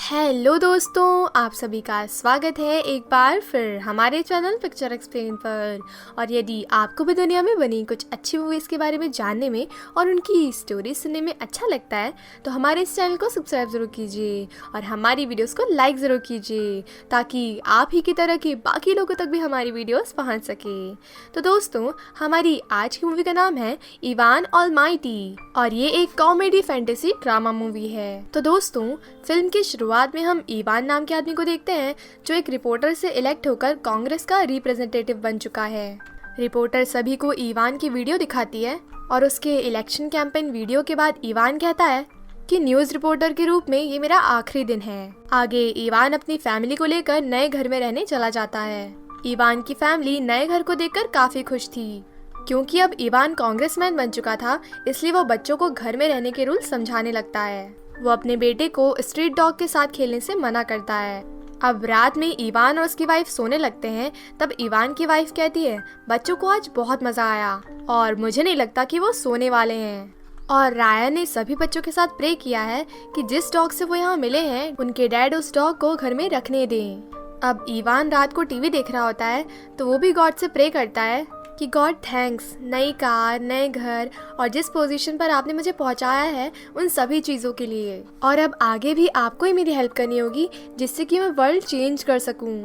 Hello दोस्तों, आप सभी का स्वागत है एक बार फिर हमारे चैनल पिक्चर एक्सप्लेन पर। और यदि आपको भी दुनिया में बनी कुछ अच्छी मूवीज़ के बारे में जानने में और उनकी स्टोरी सुनने में अच्छा लगता है तो हमारे इस चैनल को सब्सक्राइब ज़रूर कीजिए और हमारी वीडियोस को लाइक ज़रूर कीजिए ताकि आप ही की तरह के बाकी लोगों तक भी हमारी वीडियोस पहुंच सके। तो दोस्तों, हमारी आज की मूवी का नाम है इवान ऑलमाइटी और ये एक कॉमेडी फैंटेसी ड्रामा मूवी है। तो दोस्तों, फिल्म की शुरुआत में हम इवान नाम के आदमी को देखते हैं जो एक रिपोर्टर से इलेक्ट होकर कांग्रेस का रिप्रेजेंटेटिव बन चुका है। रिपोर्टर सभी को इवान की वीडियो दिखाती है और उसके इलेक्शन कैंपेन वीडियो के बाद इवान कहता है कि न्यूज़ रिपोर्टर के रूप में ये मेरा आखिरी दिन है। आगे इवान अपनी फैमिली को लेकर नए घर में रहने चला जाता है। इवान की फैमिली नए घर को देखकर काफी खुश थी क्योंकि अब इवान कांग्रेसमैन बन चुका था, इसलिए वो बच्चों को घर में रहने के रूल समझाने लगता है। वो अपने बेटे को स्ट्रीट डॉग के साथ खेलने से मना करता है। अब रात में इवान और उसकी वाइफ सोने लगते हैं। तब इवान की वाइफ कहती है, बच्चों को आज बहुत मजा आया और मुझे नहीं लगता कि वो सोने वाले हैं। और रायन ने सभी बच्चों के साथ प्रे किया है कि जिस डॉग से वो यहाँ मिले हैं उनके डैड उस डॉग को घर में रखने दें। अब इवान रात को टीवी देख रहा होता है तो वो भी गॉड से प्रे करता है कि गॉड थैंक्स, नई कार, नए घर और जिस पोजीशन पर आपने मुझे पहुंचाया है उन सभी चीज़ों के लिए। और अब आगे भी आपको ही मेरी हेल्प करनी होगी जिससे कि मैं वर्ल्ड चेंज कर सकूं।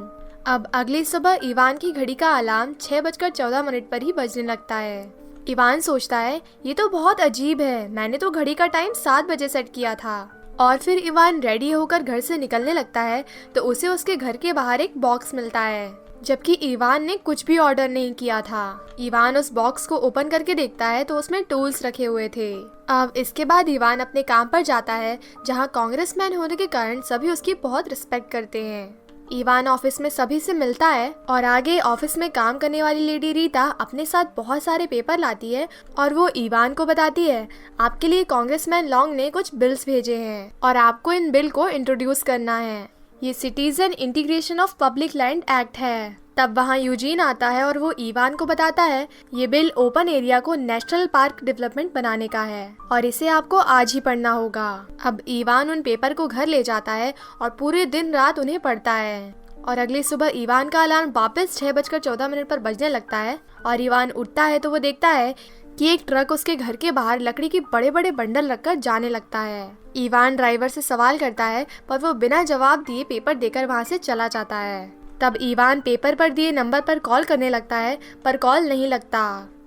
अब अगली सुबह इवान की घड़ी का अलार्म 6:14 पर ही बजने लगता है। इवान सोचता है ये तो बहुत अजीब है, मैंने तो घड़ी का टाइम 7 बजे सेट किया था। और फिर इवान रेडी होकर घर से निकलने लगता है तो उसे उसके घर के बाहर एक बॉक्स मिलता है, जबकि इवान ने कुछ भी ऑर्डर नहीं किया था। इवान उस बॉक्स को ओपन करके देखता है तो उसमें टूल्स रखे हुए थे। अब इसके बाद इवान अपने काम पर जाता है जहां कांग्रेसमैन होने के कारण सभी उसकी बहुत रिस्पेक्ट करते हैं। इवान ऑफिस में सभी से मिलता है और आगे ऑफिस में काम करने वाली लेडी रीता अपने साथ बहुत सारे पेपर लाती है और वो इवान को बताती है, आपके लिए कांग्रेसमैन लॉन्ग ने कुछ बिल्स भेजे हैं और आपको इन बिल को इंट्रोड्यूस करना है। ये citizen integration of public land act है। तब वहाँ यूजीन आता है और वो इवान को बताता है ये बिल ओपन एरिया को नेशनल पार्क डेवलपमेंट बनाने का है और इसे आपको आज ही पढ़ना होगा। अब इवान उन पेपर को घर ले जाता है और पूरे दिन रात उन्हें पढ़ता है। और अगली सुबह इवान का अलार्म वापस 6:14 पर बजने लगता है और इवान उठता है तो वो देखता है कि एक ट्रक उसके घर के बाहर लकड़ी के बड़े बड़े बंडल रखकर जाने लगता है। इवान ड्राइवर से सवाल करता है पर वो बिना जवाब दिए पेपर देकर वहाँ से चला जाता है। तब इवान पेपर पर दिए नंबर पर कॉल करने लगता है पर कॉल नहीं लगता।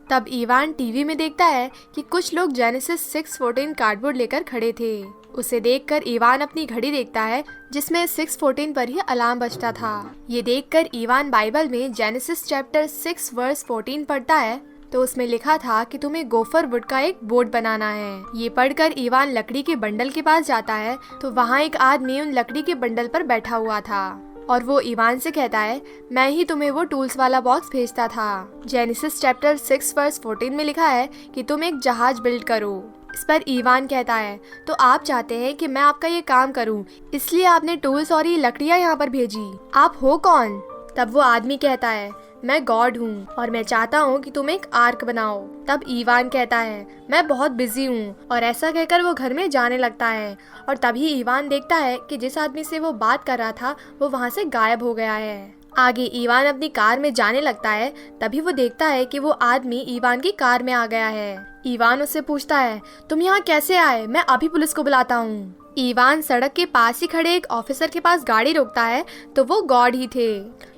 तब इवान टीवी में देखता है कि कुछ लोग जेनेसिस 6:14 कार्डबोर्ड लेकर खड़े थे। उसे देखकर इवान अपनी घड़ी देखता है जिसमें 6:14 पर ही अलार्म बजता था। ये देखकर इवान बाइबल में जेनेसिस चैप्टर 6 वर्स 14 पढ़ता है तो उसमें लिखा था कि तुम्हें गोफर वुड का एक बोर्ड बनाना है। ये पढ़कर इवान लकड़ी के बंडल के पास जाता है तो वहाँ एक आदमी उन लकड़ी के बंडल पर बैठा हुआ था और वो इवान से कहता है, मैं ही तुम्हें वो टूल्स वाला बॉक्स भेजता था। जेनेसिस चैप्टर 6 वर्स 14 में लिखा है कि तुम एक जहाज बिल्ड करो। इस पर इवान कहता है, तो आप चाहते हैं कि मैं आपका ये काम करूं, इसलिए आपने टूल्स और ये लकड़ियां यहाँ पर भेजी। आप हो कौन? तब वो आदमी कहता है, मैं गॉड हूँ और मैं चाहता हूँ कि तुम एक आर्क बनाओ। तब इवान कहता है, मैं बहुत बिजी हूँ और ऐसा कहकर वो घर में जाने लगता है। और तभी इवान देखता है कि जिस आदमी से वो बात कर रहा था वो वहाँ से गायब हो गया है। आगे इवान अपनी कार में जाने लगता है तभी वो देखता है कि वो आदमी इवान की कार में आ गया है। इवान उससे पूछता है, तुम यहाँ कैसे आए? मैं अभी पुलिस को बुलाता हूँ। इवान सड़क के पास ही खड़े एक ऑफिसर के पास गाड़ी रोकता है तो वो गॉड ही थे।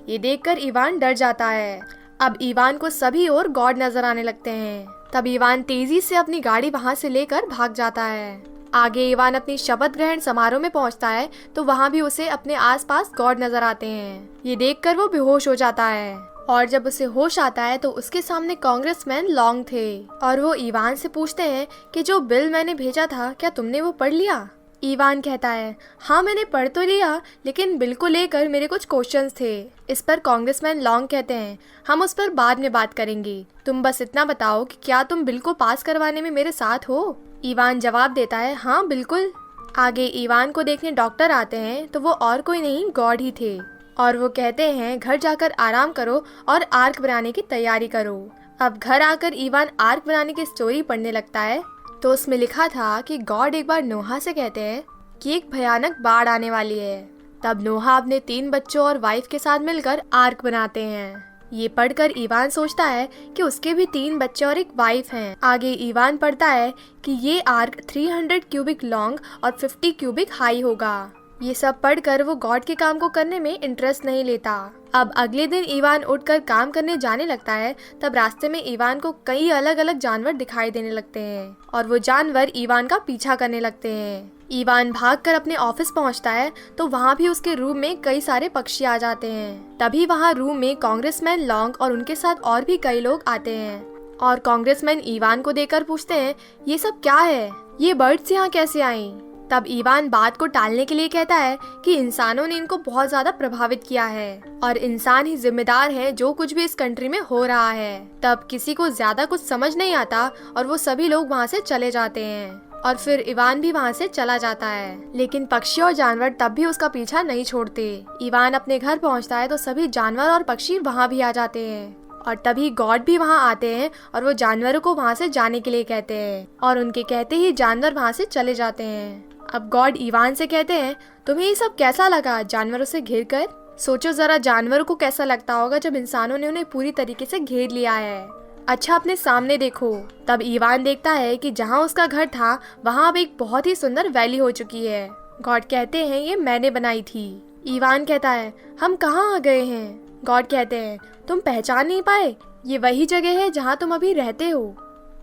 ये देखकर इवान डर जाता है। अब इवान को सभी और गॉड नजर आने लगते हैं। तब इवान तेजी से अपनी गाड़ी वहाँ से लेकर भाग जाता है। आगे इवान अपनी शपथ ग्रहण समारोह में पहुँचता है तो वहाँ भी उसे अपने आसपास गॉड नजर आते हैं। ये देखकर वो बेहोश हो जाता है और जब उसे होश आता है तो उसके सामने कांग्रेसमैन लॉन्ग थे और वो इवान से पूछते हैं कि जो बिल मैंने भेजा था क्या तुमने वो पढ़ लिया? इवान कहता है, हाँ मैंने पढ़ तो लिया लेकिन बिल को लेकर मेरे कुछ क्वेश्चंस थे। इस पर कांग्रेसमैन लॉन्ग कहते हैं, हम उस पर बाद में बात करेंगे, तुम बस इतना बताओ कि क्या तुम बिल को पास करवाने में मेरे साथ हो? इवान जवाब देता है, हाँ बिल्कुल। आगे इवान को देखने डॉक्टर आते हैं तो वो और कोई नहीं गॉड ही थे और वो कहते हैं घर जाकर आराम करो और आर्क बनाने की तैयारी करो। अब घर आकर इवान आर्क बनाने की स्टोरी पढ़ने लगता है तो उसमें लिखा था कि गॉड एक बार नोहा से कहते हैं, कि एक भयानक बाढ़ आने वाली है। तब नोहा अपने 3 बच्चों और वाइफ के साथ मिलकर आर्क बनाते हैं। ये पढ़कर इवान सोचता है कि उसके भी 3 बच्चे और एक वाइफ हैं। आगे इवान पढ़ता है कि ये आर्क 300 क्यूबिक लॉन्ग और 50 क्यूबिक हाई होगा। ये सब पढ़कर वो गॉड के काम को करने में इंटरेस्ट नहीं लेता। अब अगले दिन इवान उठकर काम करने जाने लगता है। तब रास्ते में इवान को कई अलग अलग जानवर दिखाई देने लगते हैं और वो जानवर इवान का पीछा करने लगते हैं। इवान भागकर अपने ऑफिस पहुंचता है तो वहाँ भी उसके रूम में कई सारे पक्षी आ जाते हैं। तभी वहाँ रूम में कांग्रेसमैन लॉन्ग और उनके साथ और भी कई लोग आते हैं और कांग्रेसमैन इवान को देखकर पूछते हैं, ये सब क्या है? ये बर्ड्स यहाँ कैसे आई? तब इवान बात को टालने के लिए कहता है कि इंसानों ने इनको बहुत ज्यादा प्रभावित किया है और इंसान ही जिम्मेदार है जो कुछ भी इस कंट्री में हो रहा है। तब किसी को ज्यादा कुछ समझ नहीं आता और वो सभी लोग वहाँ से चले जाते हैं और फिर इवान भी वहाँ से चला जाता है। लेकिन पक्षी और जानवर तब भी उसका पीछा नहीं छोड़ते। इवान अपने घर पहुँचता है तो सभी जानवर और पक्षी वहाँ भी आ जाते हैं और तभी गॉड भी वहाँ आते हैं और वो जानवरों को वहाँ से जाने के लिए कहते हैं और उनके कहते ही जानवर वहाँ से चले जाते हैं। अब गॉड इवान से कहते हैं, तुम्हें ये सब कैसा लगा जानवरों से घेर कर? सोचो जरा जानवरों को कैसा लगता होगा जब इंसानों ने उन्हें पूरी तरीके से घेर लिया है। अच्छा अपने सामने देखो। तब इवान देखता है कि जहाँ उसका घर था वहाँ अब एक बहुत ही सुंदर वैली हो चुकी है। गॉड कहते हैं, ये मैंने बनाई थी। इवान कहता है, हम कहाँ आ गए हैं? गॉड कहते हैं, तुम पहचान नहीं पाए? ये वही जगह है जहाँ तुम अभी रहते हो,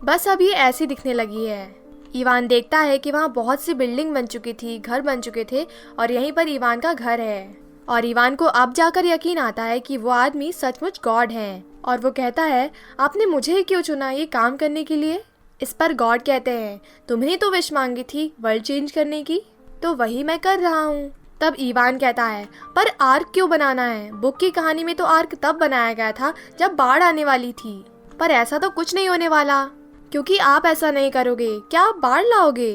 बस अब ये ऐसी दिखने लगी है। इवान देखता है कि वहाँ बहुत सी बिल्डिंग बन चुकी थी, घर बन चुके थे और यहीं पर इवान का घर है। और इवान को अब जाकर यकीन आता है कि वो आदमी सचमुच गॉड है और वो कहता है, आपने मुझे क्यों चुना ये काम करने के लिए? इस पर गॉड कहते हैं, तुम्हें तो विश मांगी थी वर्ल्ड चेंज करने की, तो वही मैं कर रहा हूँ। तब इवान कहता है, पर आर्क क्यों बनाना है? बुक की कहानी में तो आर्क तब बनाया गया था जब बाढ़ आने वाली थी, पर ऐसा तो कुछ नहीं होने वाला क्योंकि आप ऐसा नहीं करोगे। क्या आप बाढ़ लाओगे?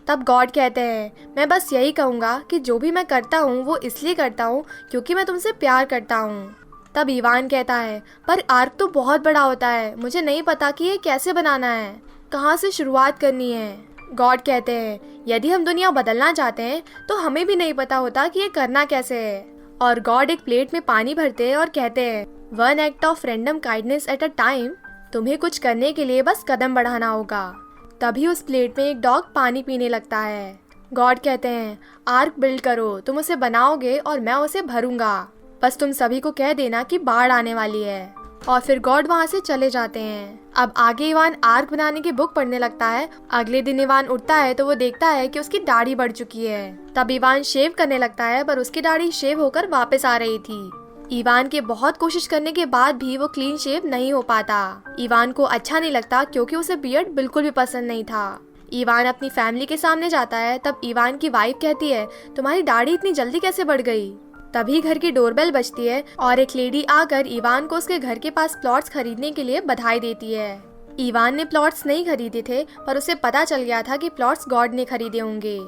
तब गॉड कहते हैं, मैं बस यही कहूँगा कि जो भी मैं करता हूँ वो इसलिए करता हूँ क्योंकि मैं तुमसे प्यार करता हूँ। तब इवान कहता है, पर आर्क तो बहुत बड़ा होता है, मुझे नहीं पता कि ये कैसे बनाना है, कहाँ से शुरुआत करनी है। गॉड कहते हैं, यदि हम दुनिया बदलना चाहते हैं तो हमें भी नहीं पता होता कि ये करना कैसे है। और गॉड एक प्लेट में पानी भरते हैं और कहते हैं, 1 act of random kindness at a time। तुम्हें कुछ करने के लिए बस कदम बढ़ाना होगा। तभी उस प्लेट में एक डॉग पानी पीने लगता है। गॉड कहते हैं, आर्क बिल्ड करो, तुम उसे बनाओगे और मैं उसे भरूंगा, बस तुम सभी को कह देना कि बाढ़ आने वाली है। और फिर गॉड वहाँ से चले जाते हैं। अब आगे इवान आर्क बनाने की बुक पढ़ने लगता है। अगले दिन इवान उठता है तो वो देखता है कि उसकी दाढ़ी बढ़ चुकी है। तब इवान शेव करने लगता है पर उसकी दाढ़ी शेव होकर वापस आ रही थी। इवान के बहुत कोशिश करने के बाद भी वो क्लीन शेव नहीं हो पाता। इवान को अच्छा नहीं लगता क्योंकि उसे बियर्ड बिल्कुल भी पसंद नहीं था। इवान अपनी फैमिली के सामने जाता है। तब इवान की वाइफ कहती है, तुम्हारी दाढ़ी इतनी जल्दी कैसे बढ़ गई? तभी घर की डोरबेल बजती है और एक लेडी आकर इवान को उसके घर के पास प्लॉट्स खरीदने के लिए बधाई देती है। इवान ने प्लॉट्स नहीं खरीदे थे पर उसे पता चल गया था कि प्लॉट्स गॉड ने खरीदे होंगे।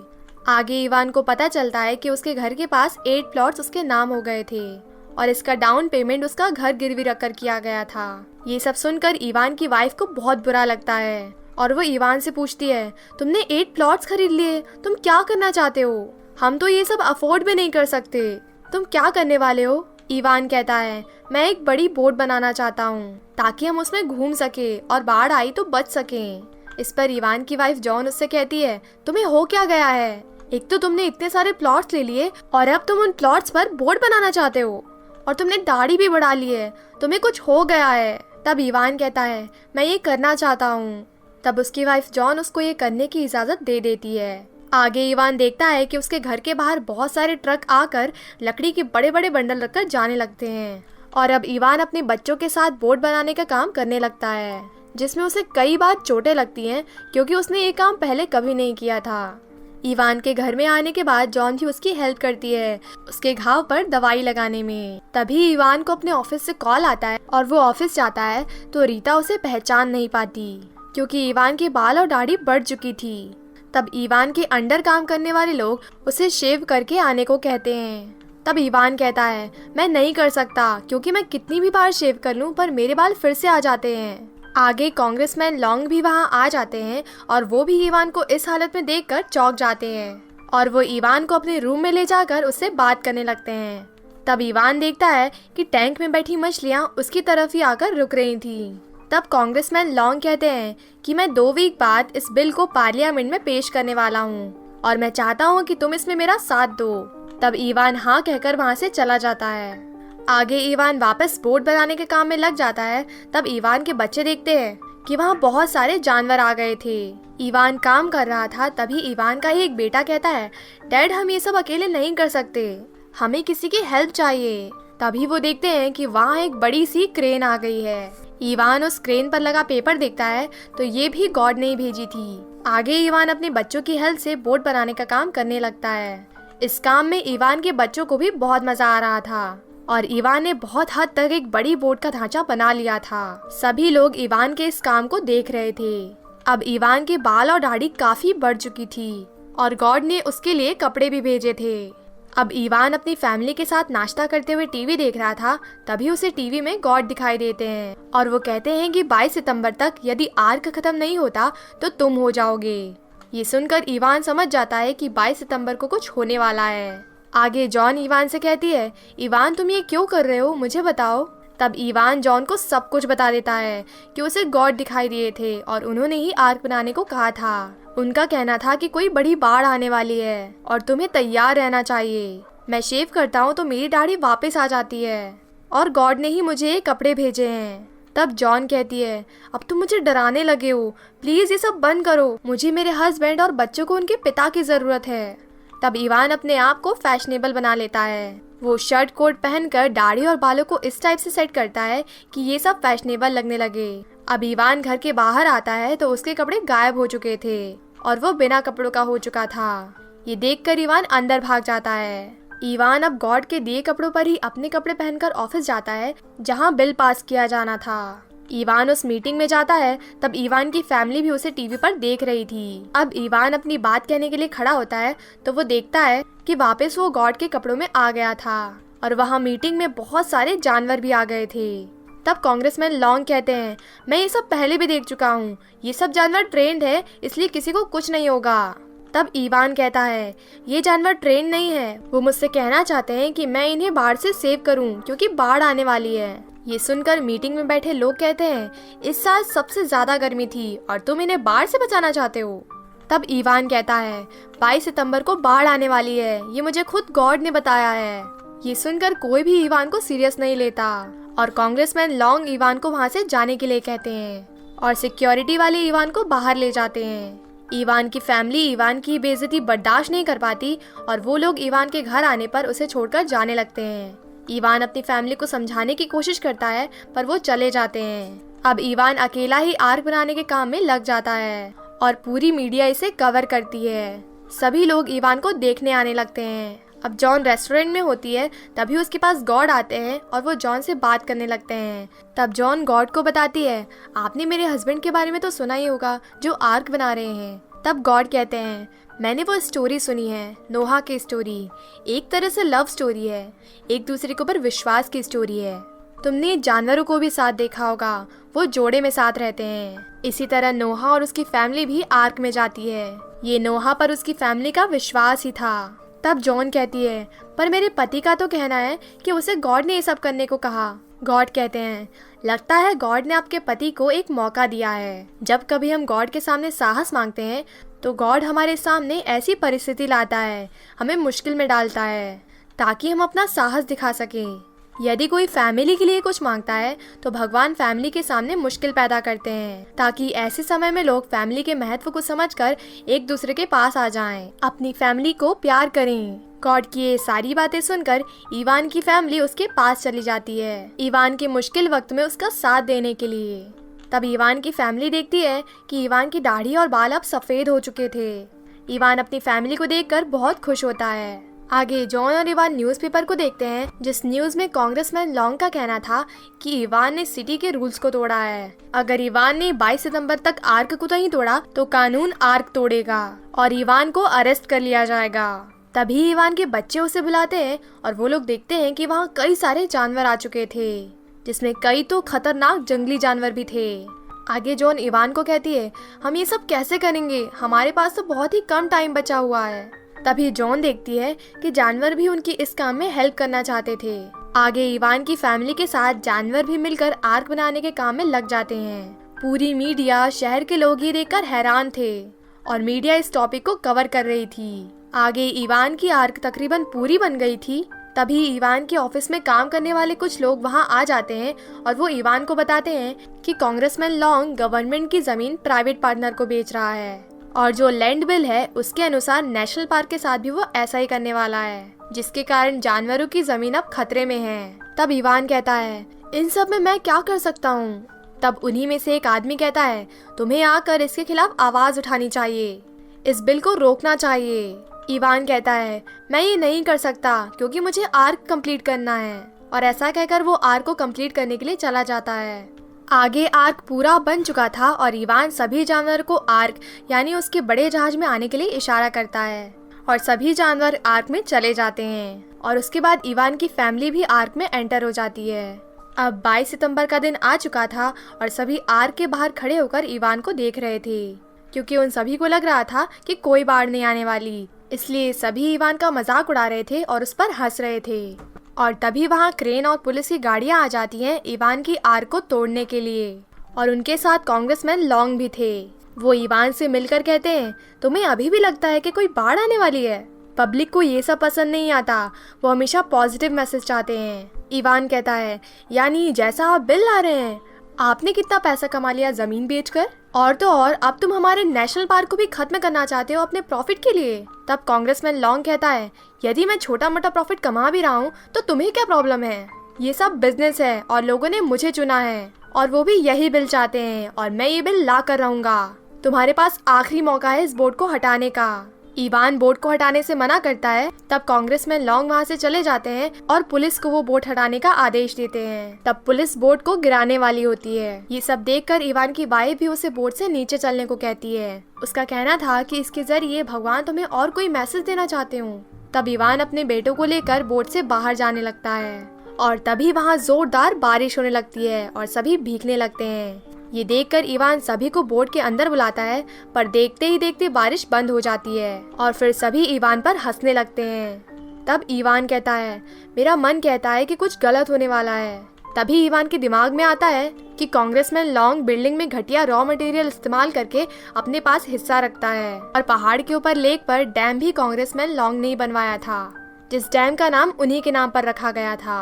आगे इवान को पता चलता है कि उसके घर के पास 8 प्लॉट्स उसके नाम हो गए थे और इसका डाउन पेमेंट उसका घर गिरवी रखकर किया गया था। ये सब सुनकर इवान की वाइफ को बहुत बुरा लगता है और वो इवान से पूछती है, तुमने 8 प्लॉट्स खरीद लिए, तुम क्या करना चाहते हो? हम तो ये सब अफोर्ड भी नहीं कर सकते, तुम क्या करने वाले हो? इवान कहता है, मैं एक बड़ी बोट बनाना चाहता हूँ ताकि हम उसमें घूम सके और बाढ़ आई तो बच सकें। इस पर इवान की वाइफ जॉन उससे कहती है, तुम्हें हो क्या गया है? एक तो तुमने इतने सारे प्लॉट्स ले लिए और अब तुम उन प्लॉट्स पर बोट बनाना चाहते हो और तुमने दाढ़ी भी बढ़ा ली है, तुम्हें कुछ हो गया है। तब इवान कहता है, मैं ये करना चाहता हूँ। तब उसकी वाइफ जॉन उसको ये करने की इजाज़त दे देती है। आगे इवान देखता है कि उसके घर के बाहर बहुत सारे ट्रक आकर लकड़ी के बड़े बड़े बंडल रखकर जाने लगते हैं और अब इवान अपने बच्चों के साथ बोट बनाने का काम करने लगता है, जिसमें उसे कई बार चोटें लगती हैं क्योंकि उसने ये काम पहले कभी नहीं किया था। इवान के घर में आने के बाद जॉन भी उसकी हेल्प करती है उसके घाव पर दवाई लगाने में। तभी इवान को अपने ऑफिस से कॉल आता है और वो ऑफिस जाता है तो रीता उसे पहचान नहीं पाती क्योंकि इवान के बाल और दाढ़ी बढ़ चुकी थी। तब इवान के अंडर काम करने वाले लोग उसे शेव करके आने को कहते हैं। तब इवान कहता है, मैं नहीं कर सकता क्योंकि मैं कितनी भी बार शेव कर लूं पर मेरे बाल फिर से आ जाते हैं। आगे कांग्रेसमैन लॉन्ग भी वहां आ जाते हैं और वो भी इवान को इस हालत में देखकर चौंक जाते हैं और वो इवान को अपने रूम में ले जाकर उससे बात करने लगते हैं। तब इवान देखता है कि टैंक में बैठी मछलियाँ उसकी तरफ ही आकर रुक रही थी। तब कांग्रेसमैन लॉन्ग कहते हैं कि मैं 2 वीक बाद इस बिल को पार्लियामेंट में पेश करने वाला हूँ और मैं चाहता हूँ कि तुम इसमें मेरा साथ दो। तब इवान हाँ कहकर वहाँ से चला जाता है। आगे इवान वापस बोट बनाने के काम में लग जाता है। तब इवान के बच्चे देखते हैं कि वहाँ बहुत सारे जानवर आ गए थे। इवान काम कर रहा था, तभी इवान का ही एक बेटा कहता है, डैड हम ये सब अकेले नहीं कर सकते, हमें किसी की हेल्प चाहिए। तभी वो देखते हैं कि वहाँ एक बड़ी सी क्रेन आ गई है। इवान उस क्रेन पर लगा पेपर देखता है तो ये भी गॉड ने ही भेजी थी। आगे इवान अपने बच्चों की हेल्प से बोट बनाने का काम करने लगता है। इस काम में इवान के बच्चों को भी बहुत मजा आ रहा था और इवान ने बहुत हद तक एक बड़ी बोट का ढांचा बना लिया था। सभी लोग इवान के इस काम को देख रहे थे। अब इवान के बाल और दाढ़ी काफी बढ़ चुकी थी और गॉड ने उसके लिए कपड़े भी भेजे थे। अब इवान अपनी फैमिली के साथ नाश्ता करते हुए टीवी देख रहा था, तभी उसे टीवी में गॉड दिखाई देते हैं और वो कहते हैं कि 22 सितंबर तक यदि आर्क खत्म नहीं होता तो तुम हो जाओगे। ये सुनकर इवान समझ जाता है कि 22 सितंबर को कुछ होने वाला है। आगे जॉन इवान से कहती है, इवान तुम ये क्यों कर रहे हो, मुझे बताओ। तब इवान जॉन को सब कुछ बता देता है कि उसे गॉड दिखाई दिए थे और उन्होंने ही आर्क बनाने को कहा था। उनका कहना था कि कोई बड़ी बाढ़ आने वाली है और तुम्हें तैयार रहना चाहिए। मैं शेव करता हूँ तो मेरी दाढ़ी वापस आ जाती है और गॉड ने ही मुझे ये कपड़े भेजे हैं। तब जॉन कहती है, अब तुम मुझे डराने लगे हो, प्लीज ये सब बंद करो, मुझे मेरे हस्बैंड और बच्चों को उनके पिता की जरूरत है। तब इवान अपने आप को फैशनेबल बना लेता है। वो शर्ट कोट पहनकर दाढ़ी और बालों को इस टाइप से सेट करता है कि ये सब फैशनेबल लगने लगे। अब इवान घर के बाहर आता है तो उसके कपड़े गायब हो चुके थे और वो बिना कपड़ों का हो चुका था। ये देखकर इवान अंदर भाग जाता है। इवान अब गॉड के दिए कपड़ों पर ही अपने कपड़े पहनकर ऑफिस जाता है जहाँ बिल पास किया जाना था। इवान उस मीटिंग में जाता है। तब इवान की फैमिली भी उसे टीवी पर देख रही थी। अब इवान अपनी बात कहने के लिए खड़ा होता है तो वो देखता है कि वापस वो गॉड के कपड़ों में आ गया था और वहाँ मीटिंग में बहुत सारे जानवर भी आ गए थे। तब कांग्रेसमैन लॉन्ग कहते हैं, मैं ये सब पहले भी देख चुका हूँ, ये सब जानवर ट्रेंड है इसलिए किसी को कुछ नहीं होगा। तब इवान कहता है, ये जानवर ट्रेंड नहीं है, वो मुझसे कहना चाहते हैं कि मैं इन्हें बाढ़ से सेव करूं क्योंकि बाढ़ आने वाली है। ये सुनकर मीटिंग में बैठे लोग कहते हैं, इस साल सबसे ज्यादा गर्मी थी और तुम इन्हें बाढ़ से बचाना चाहते हो। तब इवान कहता है, 22 सितंबर को बाढ़ आने वाली है, ये मुझे खुद गॉड ने बताया है। ये सुनकर कोई भी इवान को सीरियस नहीं लेता और कांग्रेसमैन लॉन्ग इवान को वहाँ से जाने के लिए कहते हैं और सिक्योरिटी वाले इवान को बाहर ले जाते हैं। इवान की फैमिली इवान की बेइज्जती बर्दाश्त नहीं कर पाती और वो लोग इवान के घर आने पर उसे छोड़कर जाने लगते हैं। इवान अपनी फैमिली को समझाने की कोशिश करता है पर वो चले जाते हैं। अब इवान अकेला ही आर्क बनाने के काम में लग जाता है और पूरी मीडिया इसे कवर करती है। सभी लोग इवान को देखने आने लगते हैं। अब जॉन रेस्टोरेंट में होती है तभी उसके पास गॉड आते हैं और वो जॉन से बात करने लगते हैं। तब जॉन गॉड को बताती है, आपने मेरे हस्बैंड के बारे में तो सुना ही होगा जो आर्क बना रहे हैं। तब गॉड कहते हैं, मैंने वो स्टोरी सुनी है, नोहा की स्टोरी, एक तरह से लव स्टोरी है, एक दूसरे के ऊपर विश्वास की स्टोरी है। तुमने जानवरों को भी साथ देखा होगा, वो जोड़े में साथ रहते हैं। इसी तरह नोहा और उसकी फैमिली भी आर्क में जाती है। ये नोहा पर उसकी फैमिली का विश्वास ही था। तब जॉन कहती है, पर मेरे पति का तो कहना है कि उसे गॉड ने ये सब करने को कहा। गॉड कहते हैं, लगता है गॉड ने आपके पति को एक मौका दिया है। जब कभी हम गॉड के सामने साहस मांगते हैं तो गॉड हमारे सामने ऐसी परिस्थिति लाता है, हमें मुश्किल में डालता है ताकि हम अपना साहस दिखा सकें। यदि कोई फैमिली के लिए कुछ मांगता है तो भगवान फैमिली के सामने मुश्किल पैदा करते हैं ताकि ऐसे समय में लोग फैमिली के महत्व को समझकर एक दूसरे के पास आ जाएं, अपनी फैमिली को प्यार करें। गॉड की ये सारी बातें सुनकर इवान की फैमिली उसके पास चली जाती है, इवान के मुश्किल वक्त में उसका साथ देने के लिए। तब इवान की फैमिली देखती है कि इवान की दाढ़ी और बाल अब सफेद हो चुके थे। इवान अपनी फैमिली को देखकर बहुत खुश होता है। आगे जॉन और इवान न्यूज़पेपर को देखते हैं जिस न्यूज़ में कांग्रेसमैन लॉन्ग का कहना था कि इवान ने सिटी के रूल्स को तोड़ा है। अगर इवान ने 22 सितंबर तक आर्क को नहीं तोड़ा तो कानून आर्क तोड़ेगा और इवान को अरेस्ट कर लिया जाएगा। तभी इवान के बच्चे उसे बुलाते हैं और वो लोग देखते हैं कि वहाँ कई सारे जानवर आ चुके थे, जिसमें कई तो खतरनाक जंगली जानवर भी थे। आगे जॉन इवान को कहती है, हम ये सब कैसे करेंगे, हमारे पास तो बहुत ही कम टाइम बचा हुआ है। तभी जॉन देखती है कि जानवर भी उनकी इस काम में हेल्प करना चाहते थे। आगे इवान की फैमिली के साथ जानवर भी मिलकर आर्क बनाने के काम में लग जाते हैं। पूरी मीडिया, शहर के लोग ये देखकर हैरान थे और मीडिया इस टॉपिक को कवर कर रही थी। आगे इवान की आर्क तकरीबन पूरी बन गई थी। तभी इवान के ऑफिस में काम करने वाले कुछ लोग वहां आ जाते हैं और वो इवान को बताते हैं कि कांग्रेसमैन लॉन्ग गवर्नमेंट की जमीन प्राइवेट पार्टनर को बेच रहा है और जो लैंड बिल है उसके अनुसार नेशनल पार्क के साथ भी वो ऐसा ही करने वाला है, जिसके कारण जानवरों की जमीन अब खतरे में है। तब इवान कहता है, इन सब में मैं क्या कर सकता हूँ? तब उन्हीं में से एक आदमी कहता है, तुम्हें आकर इसके खिलाफ आवाज उठानी चाहिए, इस बिल को रोकना चाहिए। इवान कहता है, मैं ये नहीं कर सकता क्योंकि मुझे आर्क कंप्लीट करना है, और ऐसा कहकर वो आर्क को कंप्लीट करने के लिए चला जाता है। आगे आर्क पूरा बन चुका था और इवान सभी जानवर को आर्क यानी उसके बड़े जहाज में आने के लिए इशारा करता है और सभी जानवर आर्क में चले जाते हैं और उसके बाद इवान की फैमिली भी आर्क में एंटर हो जाती है। अब 22 सितंबर का दिन आ चुका था और सभी आर्क के बाहर खड़े होकर इवान को देख रहे थे, क्योंकि उन सभी को लग रहा था कि कोई बाढ़ नहीं आने वाली, इसलिए सभी इवान का मजाक उड़ा रहे थे और उस पर हंस रहे थे। और तभी वहाँ क्रेन और पुलिस की गाड़ियाँ आ जाती हैं इवान की आर्क को तोड़ने के लिए, और उनके साथ कांग्रेसमैन लॉन्ग भी थे। वो इवान से मिलकर कहते हैं, तुम्हें अभी भी लगता है कि कोई बाढ़ आने वाली है? पब्लिक को ये सब पसंद नहीं आता, वो हमेशा पॉजिटिव मैसेज चाहते हैं। इवान कहता है, यानी जैसा आप बिल ला रहे हैं, आपने कितना पैसा कमा लिया जमीन बेचकर, और तो और अब तुम हमारे नेशनल पार्क को भी खत्म करना चाहते हो अपने प्रॉफिट के लिए। तब कांग्रेसमैन लॉन्ग कहता है, यदि मैं छोटा मोटा प्रॉफिट कमा भी रहा हूँ तो तुम्हें क्या प्रॉब्लम है? ये सब बिजनेस है और लोगों ने मुझे चुना है और वो भी यही बिल चाहते हैं और मैं ये बिल ला कर रहूंगा। तुम्हारे पास आखिरी मौका है इस बोर्ड को हटाने का। इवान बोर्ड को हटाने से मना करता है। तब कांग्रेसमैन लॉन्ग वहाँ से चले जाते हैं और पुलिस को वो बोर्ड हटाने का आदेश देते हैं। तब पुलिस बोर्ड को गिराने वाली होती है। ये सब देखकर इवान की वाइफ भी उसे बोर्ड से नीचे चलने को कहती है। उसका कहना था कि इसके जरिए भगवान तुम्हें और कोई मैसेज देना चाहते हो। तब इवान अपने बेटों को लेकर बोर्ड से बाहर जाने लगता है और तभी वहाँ जोरदार बारिश होने लगती है और सभी भीगने लगते हैं। ये देखकर इवान सभी को बोट के अंदर बुलाता है, पर देखते ही देखते बारिश बंद हो जाती है और फिर सभी इवान पर हंसने लगते हैं। तब इवान कहता है, मेरा मन कहता है कि कुछ गलत होने वाला है। तभी इवान के दिमाग में आता है कि कांग्रेसमैन लॉन्ग बिल्डिंग में घटिया रॉ मटेरियल इस्तेमाल करके अपने पास हिस्सा रखता है और पहाड़ के ऊपर लेक पर डैम भी कांग्रेसमैन लॉन्ग ने ही बनवाया था, जिस डैम का नाम उन्हीं के नाम पर रखा गया था।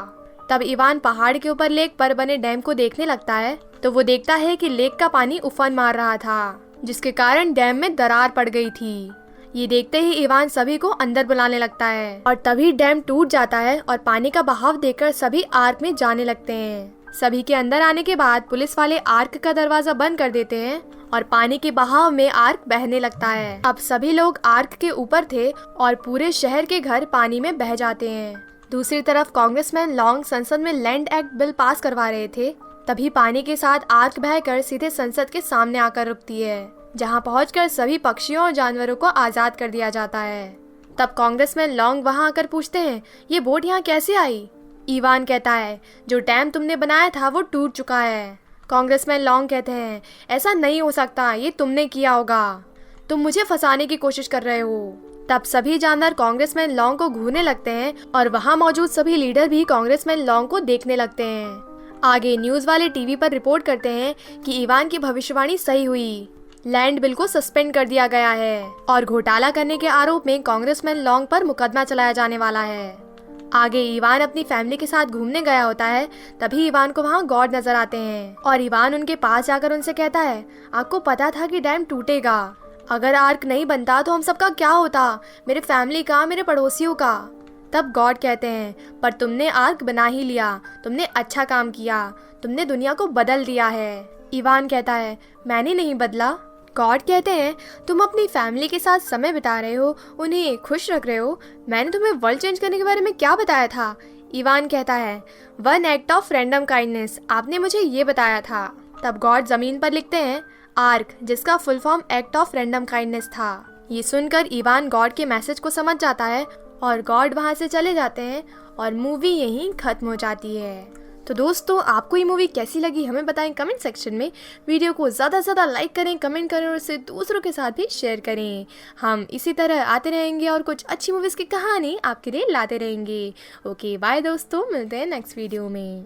तब इवान पहाड़ के ऊपर लेक पर बने डैम को देखने लगता है तो वो देखता है कि लेक का पानी उफान मार रहा था, जिसके कारण डैम में दरार पड़ गई थी। ये देखते ही इवान सभी को अंदर बुलाने लगता है और तभी डैम टूट जाता है और पानी का बहाव देखकर सभी आर्क में जाने लगते हैं। सभी के अंदर आने के बाद पुलिस वाले आर्क का दरवाजा बंद कर देते हैं और पानी के बहाव में आर्क बहने लगता है। अब सभी लोग आर्क के ऊपर थे और पूरे शहर के घर पानी में बह जाते हैं। दूसरी तरफ कांग्रेसमैन लॉन्ग संसद में लैंड एक्ट बिल पास करवा रहे थे। तभी पानी के साथ आर्क बहकर सीधे संसद के सामने आकर रुकती है, जहां पहुंचकर सभी पक्षियों और जानवरों को आजाद कर दिया जाता है। तब कांग्रेसमैन लॉन्ग वहां आकर पूछते हैं, ये बोट यहाँ कैसे आई? इवान कहता है, जो डैम तुमने बनाया था वो टूट चुका है। कांग्रेसमैन लॉन्ग कहते हैं, ऐसा नहीं हो सकता, ये तुमने किया होगा, तुम मुझे फंसाने की कोशिश कर रहे हो। तब सभी जानवर कांग्रेसमैन लॉन्ग को घूरने लगते हैं और वहां मौजूद सभी लीडर भी कांग्रेसमैन लॉन्ग को देखने लगते हैं। आगे न्यूज वाले टीवी पर रिपोर्ट करते हैं कि इवान की भविष्यवाणी सही हुई, लैंड बिल को सस्पेंड कर दिया गया है और घोटाला करने के आरोप में कांग्रेसमैन लॉन्ग पर मुकदमा चलाया जाने वाला है। आगे इवान अपनी फैमिली के साथ घूमने गया होता है। तभी इवान को वहाँ गॉड नजर आते हैं और इवान उनके पास जाकर उनसे कहता है, आपको पता था कि डैम टूटेगा, अगर आर्क नहीं बनता तो हम सबका क्या होता, मेरे फैमिली का, मेरे पड़ोसियों का। तब गॉड कहते हैं, पर तुमने आर्क बना ही लिया, तुमने अच्छा काम किया, तुमने दुनिया को बदल दिया है। इवान कहता है, मैंने नहीं बदला। गॉड कहते हैं, तुम अपनी फैमिली के साथ समय बिता रहे हो, उन्हें खुश रख रहे हो, मैंने तुम्हें वर्ल्ड चेंज करने के बारे में क्या बताया था? इवान कहता है, 1 एक्ट ऑफ रैंडम काइंडनेस, आपने मुझे ये बताया था। तब गॉड जमीन पर लिखते हैं आर्क, जिसका full form act of random kindness था। ये सुनकर इवान गॉड के मैसेज को समझ जाता है और गॉड वहाँ से चले जाते हैं और मूवी यहीं खत्म हो जाती है। तो दोस्तों आपको ये मूवी कैसी लगी हमें बताएं कमेंट सेक्शन में। वीडियो को ज़्यादा से ज़्यादा लाइक करें, कमेंट करें और इसे दूसरों के साथ भी शेयर करें। हम इसी तरह आते रहेंगे और कुछ अच्छी मूवीज़ की कहानी आपके लिए लाते रहेंगे। ओके बाय दोस्तों, मिलते हैं नेक्स्ट वीडियो में।